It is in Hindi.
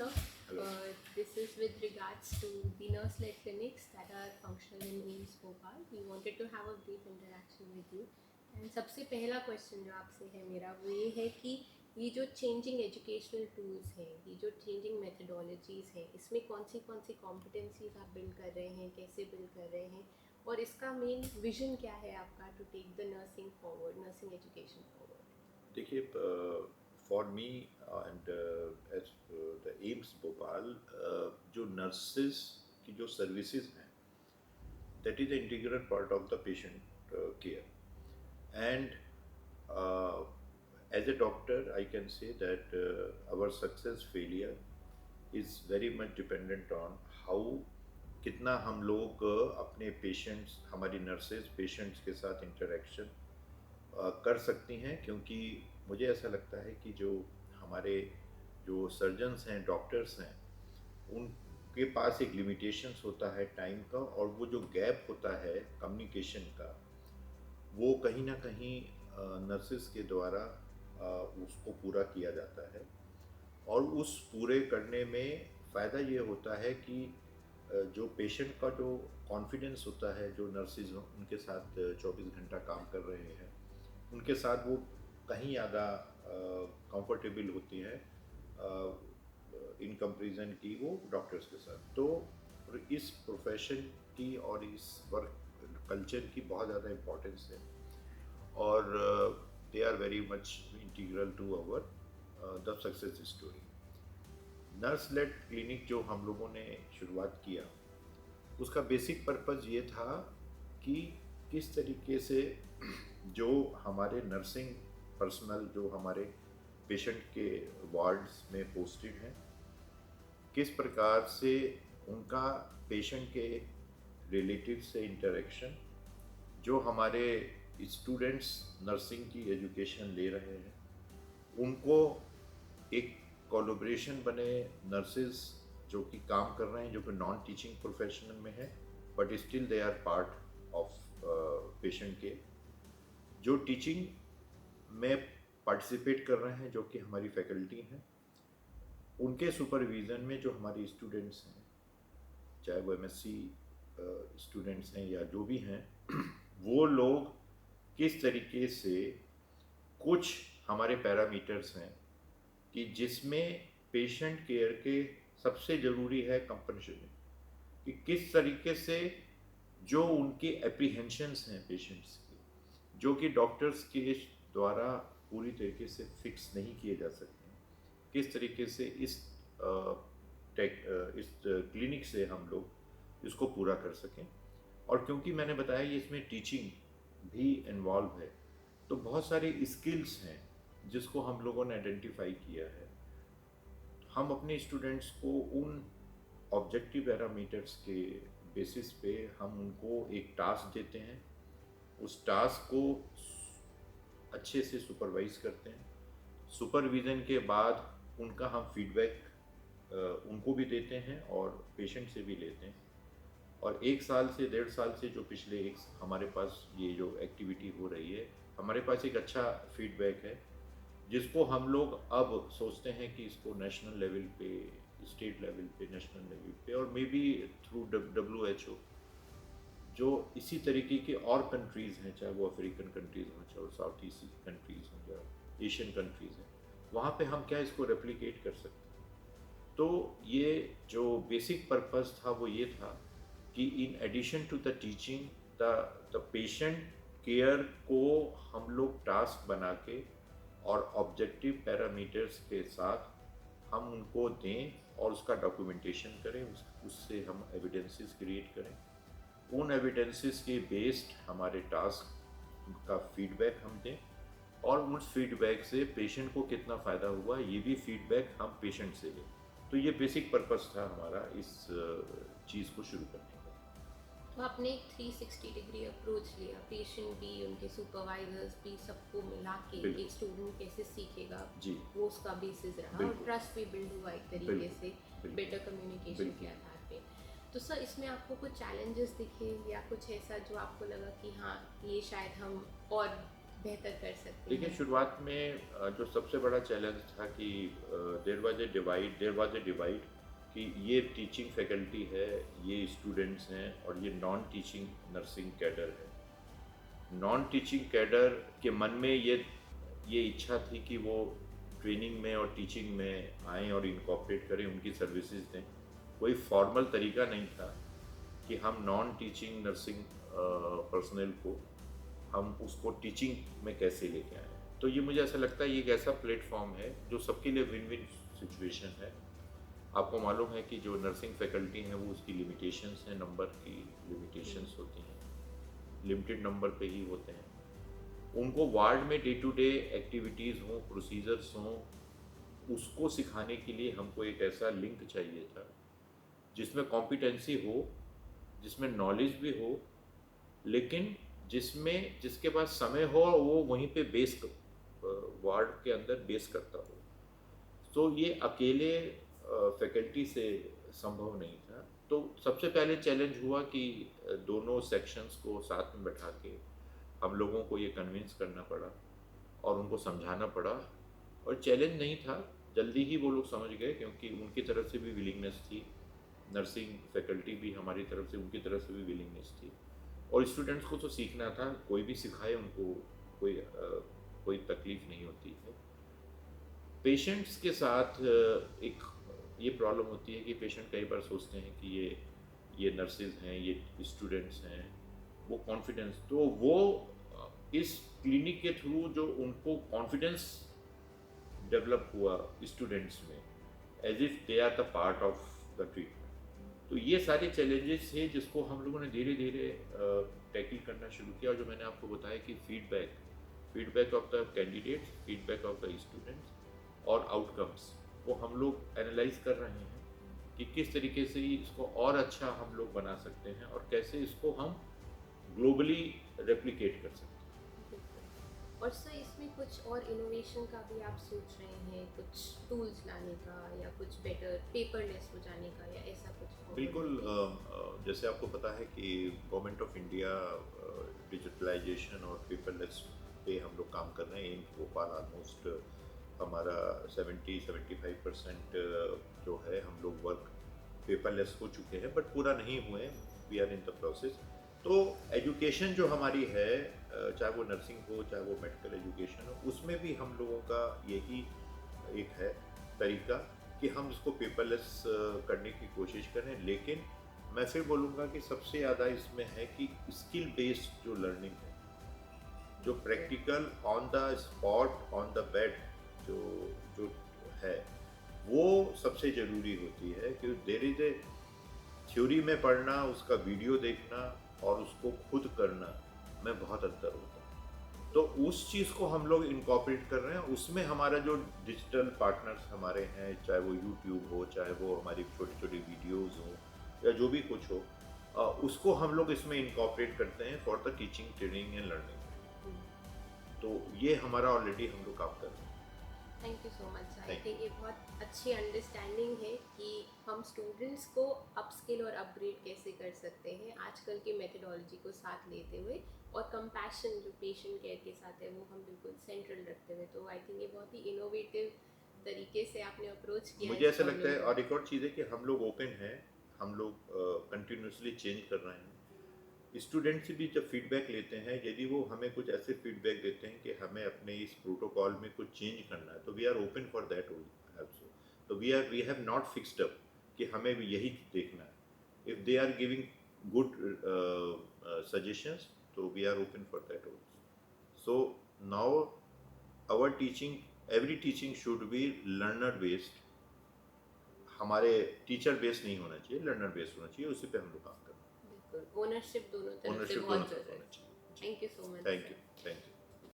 sir. Hello. This is with regards to the nurse-led clinics that are functional in AIIMS Bhopal. We wanted to have a brief interaction with you. And सबसे पहला क्वेश्चन जो आपसे है मेरा वो ये है कि ये जो चेंजिंग एजुकेशनल टूल्स हैं, ये जो चेंजिंग मेथडोलॉजीज़ हैं, इसमें कौन सी कॉम्पिटेंसीज आप बिल्ड कर रहे हैं, कैसे बिल्ड कर रहे हैं, और इसका मेन विजन क्या है आपका to take the nursing forward, nursing education forward? देखिए, for me and as the AIIMS Bhopal, जो नर्सेस की जो सर्विसेज हैं, that is the integral part of the patient care. And as a doctor I can say that our success failure is very much dependent on how कितना हम लोग अपने पेशेंट्स, हमारी नर्सेज पेशेंट्स के साथ इंटरेक्शन कर सकती हैं. क्योंकि मुझे ऐसा लगता है कि जो हमारे जो सर्जन्स हैं, डॉक्टर्स हैं, उनके पास एक लिमिटेशंस होता है टाइम का, और वो जो गैप होता है कम्युनिकेशन का, वो कहीं ना कहीं नर्सेस के द्वारा उसको पूरा किया जाता है. और उस पूरे करने में फ़ायदा ये होता है कि जो पेशेंट का जो कॉन्फिडेंस होता है, जो नर्सेज उनके साथ 24 घंटा काम कर रहे हैं, उनके साथ वो कहीं ज़्यादा कंफर्टेबल होती हैं इन कंपैरिजन की वो डॉक्टर्स के साथ. तो इस प्रोफेशन की और इस वर्क कल्चर की बहुत ज़्यादा इम्पोर्टेंस है, और they are very much integral to our the success story. Nurse led clinic जो हम लोगों ने शुरुआत किया, उसका बेसिक पर्पज़ ये था कि किस तरीके से जो हमारे नर्सिंग पर्सनल, जो हमारे पेशेंट के वार्ड्स में पोस्टेड हैं, किस प्रकार से उनका पेशेंट के रिलेटिव से इंटरेक्शन, जो हमारे स्टूडेंट्स नर्सिंग की एजुकेशन ले रहे हैं, उनको एक कोलैबोरेशन बने. नर्सेज जो कि काम कर रहे हैं, जो कि नॉन टीचिंग प्रोफेशनल में है, but still they are part of patient के, जो टीचिंग में पार्टिसिपेट कर रहे हैं, जो कि हमारी फैकल्टी हैं, उनके सुपरविज़न में जो हमारे स्टूडेंट्स हैं, चाहे वो एमएससी स्टूडेंट्स हैं या जो भी हैं, वो लोग किस तरीके से, कुछ हमारे पैरामीटर्स हैं कि जिसमें पेशेंट केयर के सबसे ज़रूरी है कंपनसेशन, कि किस तरीके से जो उनके एप्रीहेंशंस हैं पेशेंट्स के, जो कि डॉक्टर्स के द्वारा पूरी तरीके से फिक्स नहीं किए जा सकते हैं, किस तरीके से इस क्लिनिक से हम लोग इसको पूरा कर सकें. और क्योंकि मैंने बताया ये इसमें टीचिंग भी इन्वॉल्व है, तो बहुत सारे स्किल्स हैं जिसको हम लोगों ने आइडेंटिफाई किया है. हम अपने स्टूडेंट्स को उन ऑब्जेक्टिव पैरामीटर्स के बेसिस पे हम उनको एक टास्क देते हैं, उस टास्क को अच्छे से सुपरवाइज करते हैं. सुपरविज़न के बाद उनका हम फीडबैक उनको भी देते हैं और पेशेंट से भी लेते हैं. और 1 साल से 1.5 साल से जो पिछले हमारे पास ये जो एक्टिविटी हो रही है, हमारे पास एक अच्छा फीडबैक है, जिसको हम लोग अब सोचते हैं कि इसको नेशनल लेवल पे, स्टेट लेवल पे, नेशनल लेवल पे, और मे बी थ्रू WHO, जो इसी तरीके के और कंट्रीज़ हैं, चाहे वो अफ्रीकन कंट्रीज़ हों, चाहे वो साउथ ईस्ट कंट्रीज़ हों, या एशियन कंट्रीज़ हैं, वहाँ पे हम क्या इसको रेप्लिकेट कर सकते हैं. तो ये जो बेसिक पर्पस था वो ये था कि in addition to the teaching, the patient care को हम लोग टास्क बना के और ऑब्जेक्टिव पैरामीटर्स के साथ हम उनको दें, और उसका डॉक्यूमेंटेशन करें, उससे हम एविडेंसेस क्रिएट करें. उन एविडेंसेस के बेस्ड हमारे टास्क का फीडबैक हम दें, और उस फीडबैक से पेशेंट को कितना फ़ायदा हुआ ये भी फीडबैक हम पेशेंट से लें. तो ये बेसिक पर्पस था हमारा इस चीज़ को शुरू करने का. तो आपने एक 360 डिग्री अप्रोच लिया, पेशेंट भी, उनके सुपरवाइजर्स भी, सबको मिला के एक स्टूडेंट कैसे सीखेगा जी, वो उसका बेसिस रहा, और ट्रस्ट भी बिल्ड हुआ एक तरीके से बेटर कम्युनिकेशन के आधार पे. तो सर, इसमें आपको कुछ चैलेंजेस दिखे या कुछ ऐसा जो आपको लगा कि हाँ ये शायद हम और बेहतर कर सकते देखिए हैं? शुरुआत में जो सबसे बड़ा चैलेंज था कि देयर वाज ए डिवाइड कि ये टीचिंग फैकल्टी है, ये स्टूडेंट्स हैं और ये नॉन टीचिंग नर्सिंग कैडर है। नॉन टीचिंग कैडर के मन में ये इच्छा थी कि वो ट्रेनिंग में और टीचिंग में आएँ और इनकॉर्पोरेट करें, उनकी सर्विसेज दें। कोई फॉर्मल तरीका नहीं था कि हम नॉन टीचिंग नर्सिंग पर्सनल को हम उसको टीचिंग में कैसे लेके आए। तो ये मुझे ऐसा लगता है ये एक ऐसा प्लेटफॉर्म है जो सबके लिए विन विन सिचुएशन है। आपको मालूम है कि जो नर्सिंग फैकल्टी हैं वो उसकी लिमिटेशंस हैं, नंबर की लिमिटेशंस होती हैं, लिमिटेड नंबर पे ही होते हैं। उनको वार्ड में डे टू डे एक्टिविटीज़ हों, प्रोसीजर्स हों, उसको सिखाने के लिए हमको एक ऐसा लिंक चाहिए था जिसमें कॉम्पिटेंसी हो, जिसमें नॉलेज भी हो, लेकिन जिसके पास समय हो वो वहीं पे वार्ड के अंदर बेस करता हो। तो ये अकेले फैकल्टी से संभव नहीं था। तो सबसे पहले चैलेंज हुआ कि दोनों सेक्शंस को साथ में बैठा के हम लोगों को ये कन्विंस करना पड़ा और उनको समझाना पड़ा। और चैलेंज नहीं था, जल्दी ही वो लोग समझ गए क्योंकि उनकी तरफ से भी विलिंगनेस थी, नर्सिंग फैकल्टी भी हमारी तरफ से, उनकी तरफ से भी विलिंगनेस थी। और स्टूडेंट्स को तो सीखना था, कोई भी सिखाए उनको कोई तकलीफ नहीं होती है। पेशेंट्स के साथ एक ये प्रॉब्लम होती है कि पेशेंट कई बार सोचते हैं कि ये नर्सेज हैं, ये स्टूडेंट्स हैं, वो कॉन्फिडेंस तो वो इस क्लिनिक के थ्रू जो उनको कॉन्फिडेंस डेवलप हुआ स्टूडेंट्स में as if they are the part of the treatment. तो ये सारे चैलेंजेस थे जिसको हम लोगों ने धीरे धीरे टैकल करना शुरू किया। और जो मैंने आपको बताया कि feedback of the candidates, feedback of the students और आउटकम्स वो हम लोग एनालाइज कर रहे हैं कि किस तरीके से इसको और अच्छा हम लोग बना सकते हैं और कैसे इसको हम ग्लोबली रेप्लिकेट कर सकते हैं। बिल्कुल। और सर इसमें कुछ और इनोवेशन का भी आप सोच रहे हैं, कुछ टूल्स लाने का या कुछ बेटर पेपरलेस हो जाने का या ऐसा कुछ? बिल्कुल, जैसे आपको पता है कि गवर्नमेंट ऑफ इंडिया डिजिटलाइजेशन और पेपरलेस पे हम लोग काम कर रहे हैं। एम्स भोपाल ऑलमोस्ट हमारा 70-75% जो है हम लोग वर्क पेपरलेस हो चुके हैं, बट पूरा नहीं हुए, we are in the process. तो एजुकेशन जो हमारी है, चाहे वो नर्सिंग हो चाहे वो मेडिकल एजुकेशन हो, उसमें भी हम लोगों का यही एक है तरीका कि हम इसको पेपरलेस करने की कोशिश करें। लेकिन मैं फिर बोलूँगा कि सबसे ज़्यादा इसमें है कि स्किल बेस्ड जो लर्निंग है, जो practical on the spot on the bed जो जो है वो सबसे ज़रूरी होती है। क्योंकि देयर इज ए थ्योरी में पढ़ना, उसका वीडियो देखना और उसको खुद करना में बहुत अंतर होता है। तो उस चीज़ को हम लोग इनकॉर्पोरेट कर रहे हैं। उसमें हमारा जो डिजिटल पार्टनर्स हमारे हैं, चाहे वो यूट्यूब हो, चाहे वो हमारी छोटी छोटी वीडियोज़ हो या जो भी कुछ हो, उसको हम लोग इसमें इनकॉर्पोरेट करते हैं for the teaching, training and learning. तो ये हमारा ऑलरेडी हम लोग काम कर रहे हैं। Thank you so much. I Thank think ये बहुत अच्छी अंडरस्टैंडिंग है कि हम स्टूडेंट्स को अपस्किल और अपग्रेड कैसे कर सकते हैं आजकल की मेथडोलॉजी को साथ लेते हुए, और कंपैशन जो पेशेंट केयर के साथ है वो हम बिल्कुल सेंट्रल रखते हुए। तो आई थिंक ये बहुत ही इनोवेटिव तरीके से आपने अप्रोच किया मुझे इस ऐसा लगता है, प्रॉब्लम और एक और चीज़ है कि हम लोग ओपन हैं, हम लोग कंटिन्यूसली चेंज कर रहे हैं। स्टूडेंट से भी जब फीडबैक लेते हैं, यदि वो हमें कुछ ऐसे फीडबैक देते हैं कि हमें अपने इस प्रोटोकॉल में कुछ चेंज करना है, तो we are open for that also. तो we have not fixed up कि हमें भी यही देखना है। If they are giving good suggestions, तो we are open for that also. So now our teaching, every teaching should be learner based. हमारे टीचर बेस्ड नहीं होना चाहिए, लर्नर बेस्ड होना चाहिए, उसी पे हम लोग काम करते हैं। बिल्कुल ओनरशिप दोनों तरफ से ओनरशिप दोनों बहुत तरफ ज़रूरत होना है। चाहिए। Thank you so much. Thank you, thank you.